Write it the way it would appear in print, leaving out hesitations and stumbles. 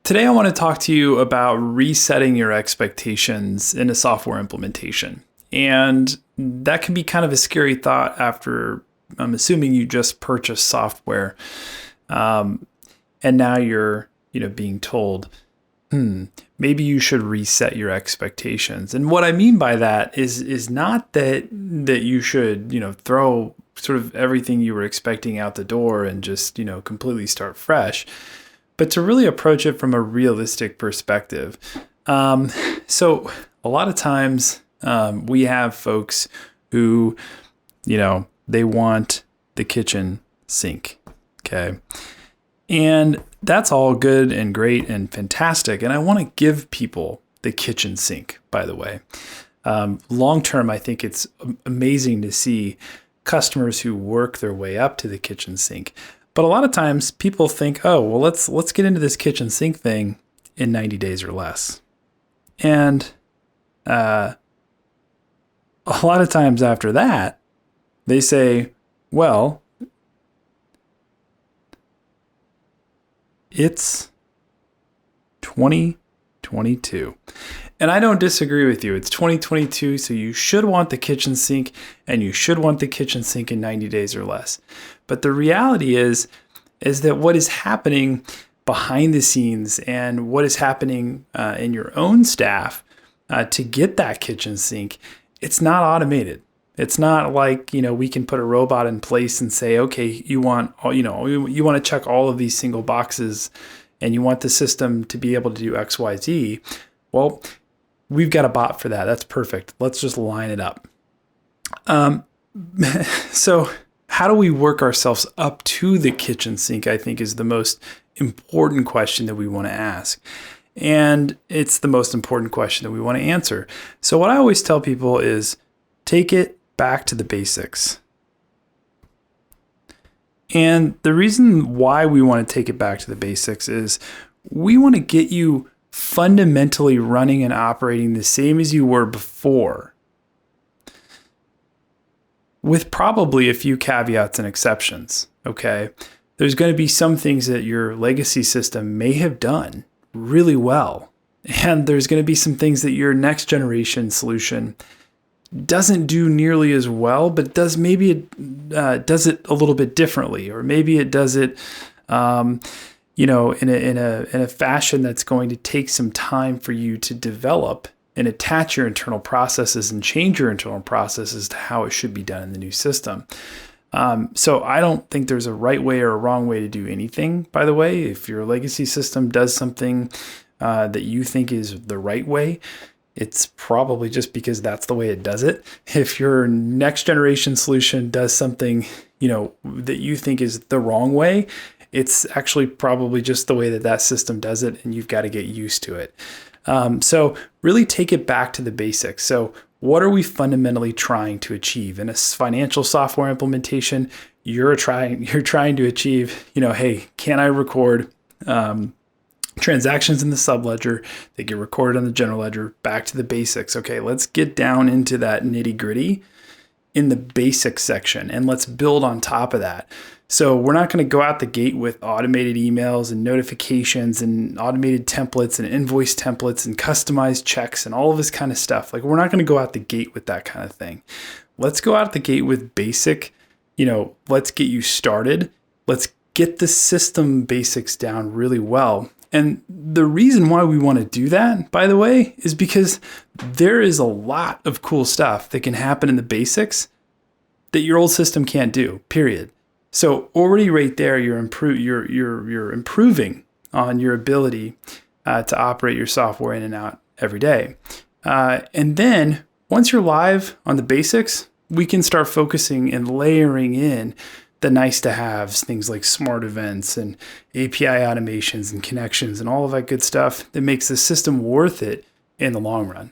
Today, I want to talk to you about resetting your expectations in a software implementation. And that can be kind of a scary thought after, I'm assuming, you just purchased software. And now you're, being told, maybe you should reset your expectations. And what I mean by that is not that you should, throw sort of everything you were expecting out the door and just, completely start fresh, but to really approach it from a realistic perspective. So a lot of times we have folks who, they want the kitchen sink. Okay. And that's all good and great and fantastic. And I want to give people the kitchen sink, by the way. Long term, I think it's amazing to see customers who work their way up to the kitchen sink. But a lot of times people think, oh, well, let's get into this kitchen sink thing in 90 days or less. And a lot of times after that, they say, well, it's 2022. And I don't disagree with you. It's 2022, so you should want the kitchen sink, and you should want the kitchen sink in 90 days or less. But the reality is that what is happening behind the scenes and what is happening in your own staff to get that kitchen sink, it's not automated. It's not like, we can put a robot in place and say, okay, you want to check all of these single boxes and you want the system to be able to do X, Y, Z. Well, we've got a bot for that. That's perfect. Let's just line it up. So how do we work ourselves up to the kitchen sink, I think, is the most important question that we want to ask. And it's the most important question that we want to answer. So what I always tell people is take it back to the basics. And the reason why we want to take it back to the basics is we want to get you fundamentally running and operating the same as you were before, with probably a few caveats and exceptions, okay? There's going to be some things that your legacy system may have done really well, and there's going to be some things that your next generation solution doesn't do nearly as well, but does it a little bit differently, or maybe it does it, in a fashion that's going to take some time for you to develop and attach your internal processes and change your internal processes to how it should be done in the new system. So I don't think there's a right way or a wrong way to do anything, by the way. If your legacy system does something that you think is the right way, it's probably just because that's the way it does it. If your next generation solution does something, that you think is the wrong way, it's actually probably just the way that system does it, and you've got to get used to it. So really take it back to the basics. So what are we fundamentally trying to achieve? In a financial software implementation, you're trying to achieve, hey, can I record transactions in the subledger that get recorded on the general ledger? Back to the basics. Okay, let's get down into that nitty-gritty in the basics section, and let's build on top of that. So we're not going to go out the gate with automated emails and notifications and automated templates and invoice templates and customized checks and all of this kind of stuff. Like, we're not going to go out the gate with that kind of thing. Let's go out the gate with basic, let's get you started. Let's get the system basics down really well. And the reason why we want to do that, by the way, is because there is a lot of cool stuff that can happen in the basics that your old system can't do, period. So already right there, you're improving on your ability to operate your software in and out every day. And then once you're live on the basics, we can start focusing and layering in the nice to haves, things like smart events and API automations and connections and all of that good stuff that makes the system worth it in the long run.